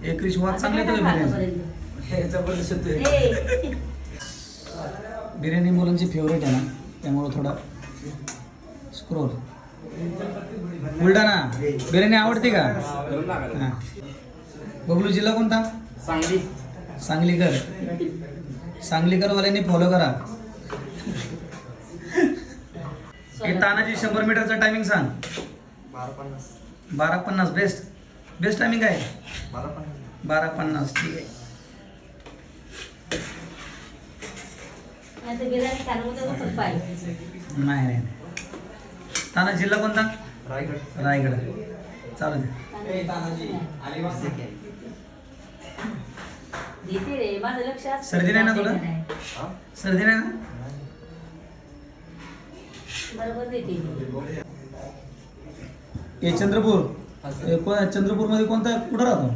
एकरी शिवात चांगले तर बिर्याणी. बिर्याणी मुलांची फेवरेट आहे ना, त्यामुळे थोडा स्क्रोल. बुलढाणा बिर्याणी आवडते का? हां. बबलू जिल्हा कोणता? सांगली. सांगलीकर. सांगलीकरवाल्यांनी फॉलो करा. हे तानाजी 100 मीटरचा टायमिंग सांग. 12:50. बेस्ट टायमिंग आहे 12:50. ठीक आहे. नाही. ताना जिल्हा कोणता? रायगड. चालू दे. सर्दी नाही ना तुला? सर्दी नाही ना? हे चंद्रपूर. चंद्रपूर मध्ये कुठं राहतो?